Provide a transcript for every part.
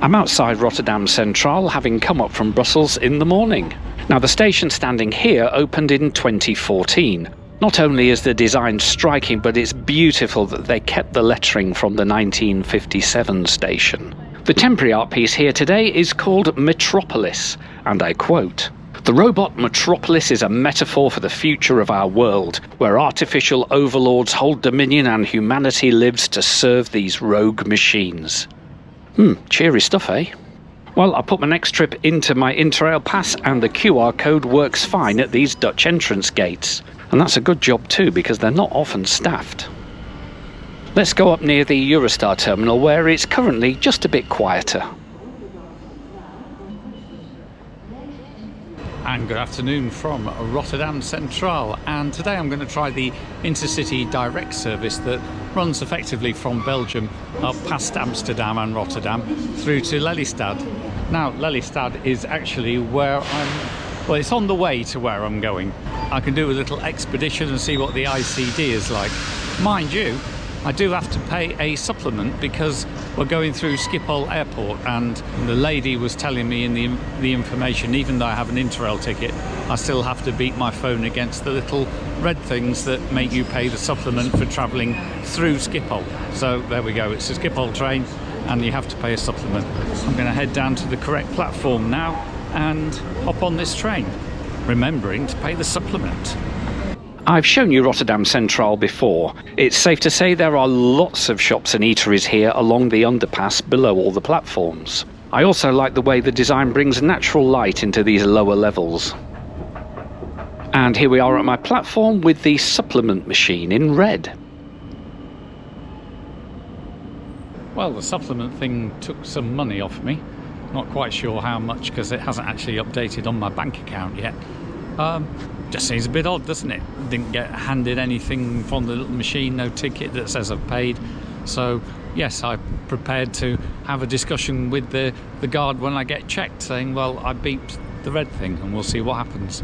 I'm outside Rotterdam Centraal, having come up from Brussels in the morning. Now, the station standing here opened in 2014. Not only is the design striking, but it's beautiful that they kept the lettering from the 1957 station. The temporary art piece here today is called Metropolis, and I quote, "The robot Metropolis is a metaphor for the future of our world, where artificial overlords hold dominion and humanity lives to serve these rogue machines." Cheery stuff, eh? Well, I put my next trip into my Interrail pass and the QR code works fine at these Dutch entrance gates. And that's a good job too, because they're not often staffed. Let's go up near the Eurostar terminal, where it's currently just a bit quieter. And good afternoon from Rotterdam Centraal, and today I'm going to try the InterCity Direct service that runs effectively from Belgium up past Amsterdam and Rotterdam through to Lelystad. Now, Lelystad is actually where well, it's on the way to where I'm going. I can do a little expedition and see what the ICD is like. Mind you, I do have to pay a supplement because we're going through Schiphol Airport, and the lady was telling me in the information, even though I have an Interrail ticket, I still have to beat my phone against the little red things that make you pay the supplement for travelling through Schiphol. So there we go, it's a Schiphol train and you have to pay a supplement. I'm going to head down to the correct platform now and hop on this train, remembering to pay the supplement. I've shown you Rotterdam Centraal before. It's safe to say there are lots of shops and eateries here along the underpass below all the platforms. I also like the way the design brings natural light into these lower levels. And here we are at my platform with the supplement machine in red. Well, the supplement thing took some money off me. Not quite sure how much, because it hasn't actually updated on my bank account yet. Just seems a bit odd, doesn't it? Didn't get handed anything from the little machine, no ticket that says I've paid. So yes, I'm prepared to have a discussion with the guard when I get checked, saying, well, I beeped the red thing, and we'll see what happens.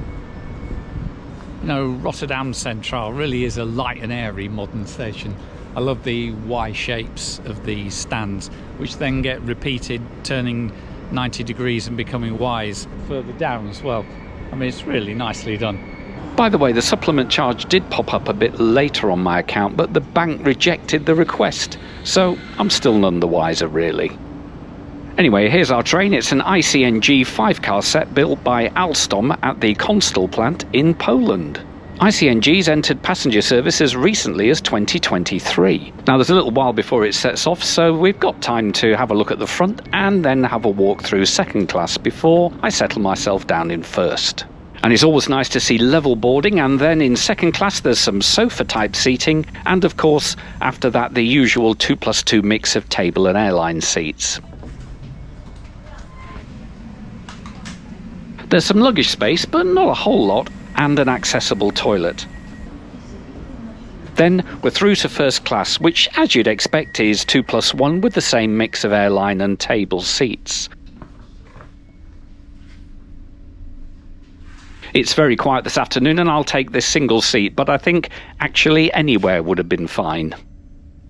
You know, Rotterdam Centraal really is a light and airy modern station. I love the Y shapes of these stands, which then get repeated, turning 90 degrees and becoming Ys further down as well. I mean, it's really nicely done. By the way, the supplement charge did pop up a bit later on my account, but the bank rejected the request, so I'm still none the wiser, really. Anyway, here's our train. It's an ICNG 5-car set built by Alstom at the Konstal plant in Poland. ICNG's entered passenger service as recently as 2023. Now, there's a little while before it sets off, so we've got time to have a look at the front and then have a walk through second class before I settle myself down in first. And it's always nice to see level boarding, and then in second class there's some sofa-type seating, and of course, after that, the usual 2+2 mix of table and airline seats. There's some luggage space, but not a whole lot, and an accessible toilet. Then we're through to first class, which, as you'd expect, is 2+1 with the same mix of airline and table seats. It's very quiet this afternoon, and I'll take this single seat, but I think actually anywhere would have been fine.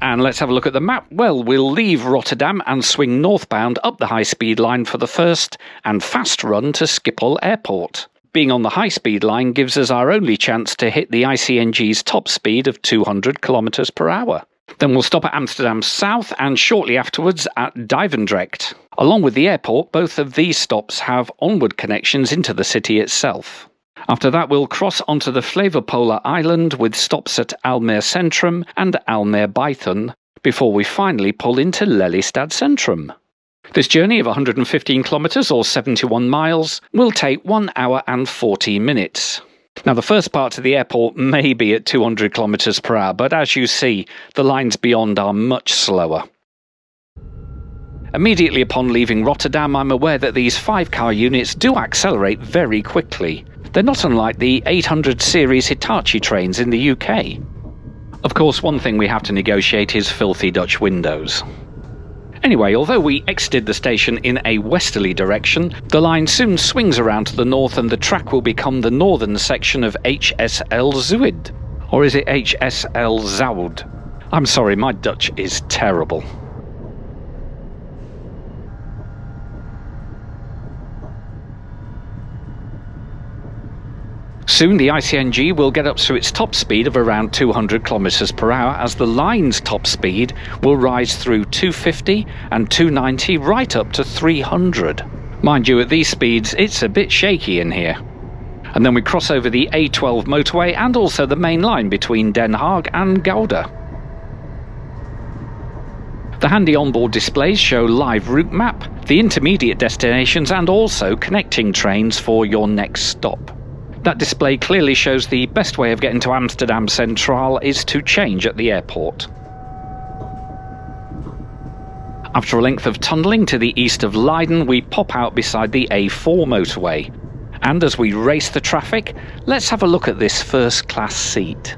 And let's have a look at the map. Well, we'll leave Rotterdam and swing northbound up the high-speed line for the first and fast run to Schiphol Airport. Being on the high-speed line gives us our only chance to hit the ICNG's top speed of 200 kilometers per hour. Then we'll stop at Amsterdam South and shortly afterwards at Direct. Along with the airport, both of these stops have onward connections into the city itself. After that, we'll cross onto the Flevopolen island with stops at Almere Centrum and Almere Bythun before we finally pull into Lelystad Centrum. This journey of 115 kilometres or 71 miles will take 1 hour and 40 minutes. Now, the first part to the airport may be at 200 kilometres per hour, but as you see, the lines beyond are much slower. Immediately upon leaving Rotterdam, I'm aware that these 5-car units do accelerate very quickly. They're not unlike the 800 series Hitachi trains in the UK. Of course, one thing we have to negotiate is filthy Dutch windows. Anyway, although we exited the station in a westerly direction, the line soon swings around to the north and the track will become the northern section of HSL Zuid. Or is it HSL Zuid? I'm sorry, my Dutch is terrible. Soon the ICNG will get up to its top speed of around 200 km per hour as the line's top speed will rise through 250 and 290 right up to 300. Mind you, at these speeds it's a bit shaky in here. And then we cross over the A12 motorway and also the main line between Den Haag and Gouda. The handy onboard displays show live route map, the intermediate destinations and also connecting trains for your next stop. That display clearly shows the best way of getting to Amsterdam Centraal is to change at the airport. After a length of tunnelling to the east of Leiden, we pop out beside the A4 motorway. And as we race the traffic, let's have a look at this first class seat.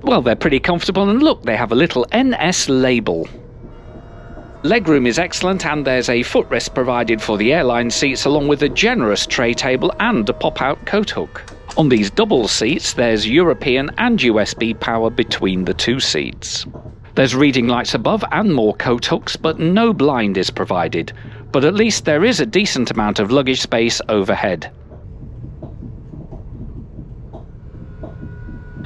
Well, they're pretty comfortable, and look, they have a little NS label. Legroom is excellent, and there's a footrest provided for the airline seats along with a generous tray table and a pop-out coat hook. On these double seats, there's European and USB power between the two seats. There's reading lights above and more coat hooks, but no blind is provided. But at least there is a decent amount of luggage space overhead.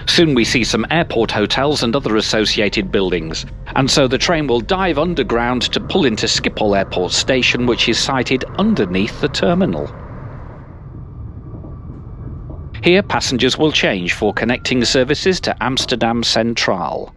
Soon we see some airport hotels and other associated buildings, and so the train will dive underground to pull into Schiphol Airport station, which is sited underneath the terminal. Here passengers will change for connecting services to Amsterdam Centraal.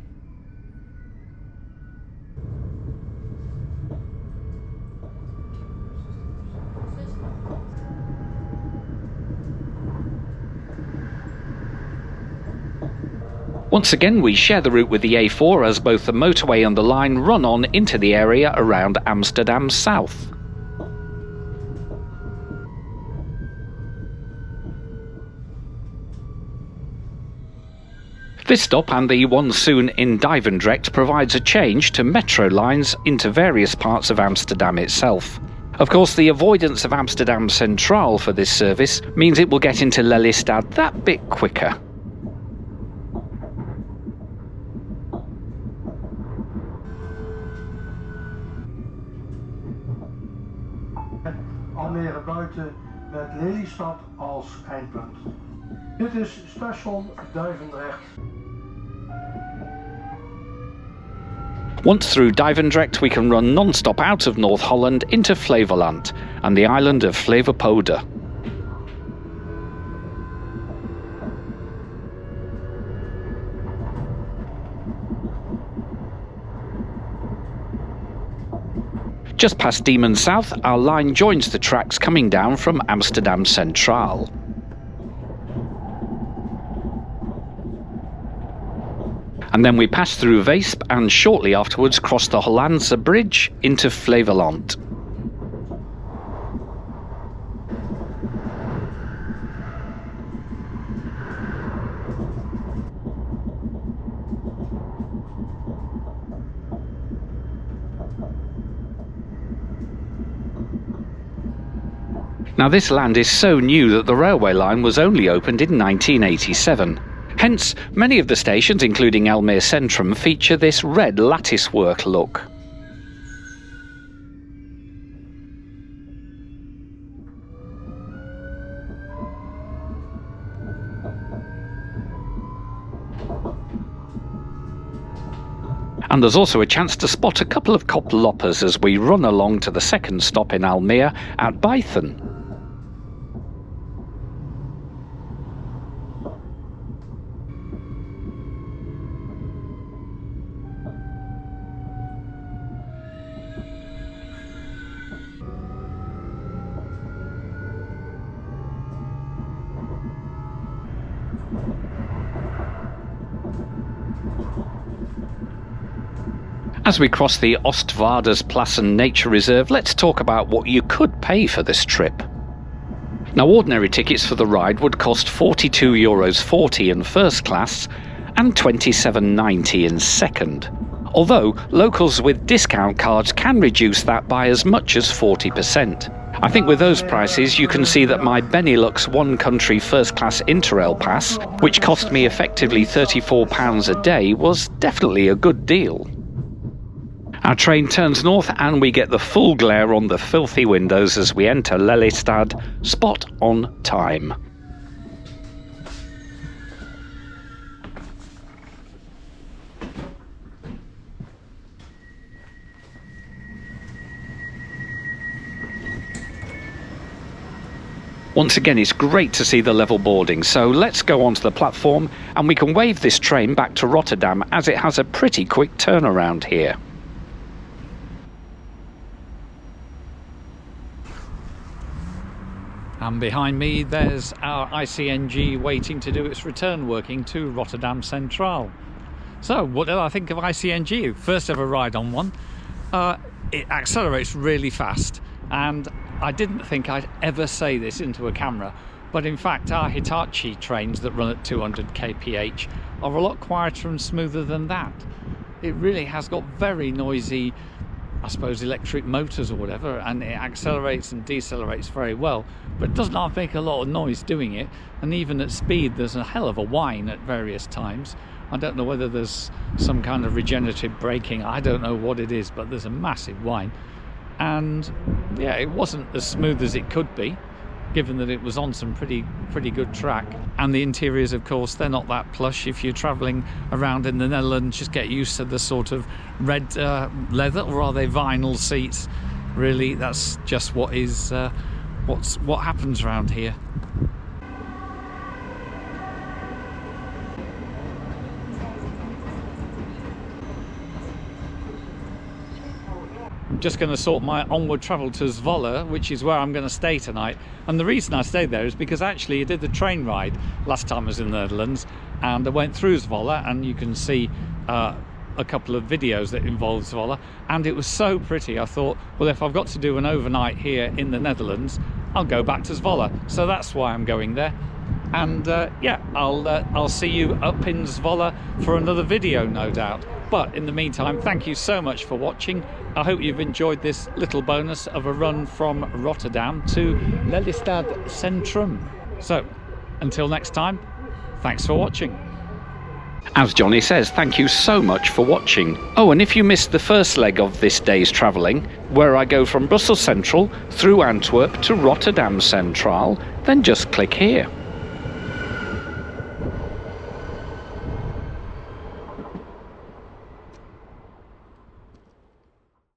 Once again, we share the route with the A4 as both the motorway and the line run on into the area around Amsterdam South. This stop and the one soon in Direct provides a change to metro lines into various parts of Amsterdam itself. Of course, the avoidance of Amsterdam Centraal for this service means it will get into Lelystad that bit quicker. Almere buiten met Lelystad als eindpunt. Dit is station Duivendrecht. Once through Direct, we can run non-stop out of North Holland into Flevoland and the island of Flevopode. Just past Diemen South, our line joins the tracks coming down from Amsterdam Centraal. And then we pass through Weesp and shortly afterwards cross the Hollandse Bridge into Flevoland. Now this land is so new that the railway line was only opened in 1987. Hence, many of the stations, including Almere Centrum, feature this red latticework look. And there's also a chance to spot a couple of koploppers as we run along to the second stop in Almere at Bijthen. As we cross the Oostvaardersplassen Nature Reserve, let's talk about what you could pay for this trip. Now, ordinary tickets for the ride would cost €42.40 in first class and €27.90 in second. Although, locals with discount cards can reduce that by as much as 40%. I think with those prices you can see that my Benelux one country first class Interrail pass, which cost me effectively £34 a day, was definitely a good deal. Our train turns north and we get the full glare on the filthy windows as we enter Lelystad, spot on time. Once again, it's great to see the level boarding, so let's go onto the platform and we can wave this train back to Rotterdam as it has a pretty quick turnaround here. And behind me there's our ICNG waiting to do its return working to Rotterdam Centraal. So what did I think of ICNG? First ever ride on one. It accelerates really fast, and I didn't think I'd ever say this into a camera, but in fact our Hitachi trains that run at 200 kph are a lot quieter and smoother than that. It really has got very noisy, I suppose, electric motors or whatever, and it accelerates and decelerates very well, but it does not make a lot of noise doing it, and even at speed there's a hell of a whine at various times. I don't know whether there's some kind of regenerative braking, I don't know what it is, but there's a massive whine. And yeah, it wasn't as smooth as it could be, given that it was on some pretty good track. And the interiors, of course, they're not that plush. If you're travelling around in the Netherlands, just get used to the sort of red leather, or are they vinyl seats? Really, that's just what is what happens around here. I'm just going to sort my onward travel to Zwolle, which is where I'm going to stay tonight. And the reason I stayed there is because actually I did the train ride last time I was in the Netherlands, and I went through Zwolle, and you can see a couple of videos that involve Zwolle, and it was so pretty. I thought, well, if I've got to do an overnight here in the Netherlands, I'll go back to Zwolle. So that's why I'm going there. And yeah, I'll see you up in Zwolle for another video, no doubt. But in the meantime, thank you so much for watching. I hope you've enjoyed this little bonus of a run from Rotterdam to Lelystad Centrum. So, until next time, thanks for watching. As Johnny says, thank you so much for watching. Oh, and if you missed the first leg of this day's travelling, where I go from Brussels Central through Antwerp to Rotterdam Centraal, then just click here.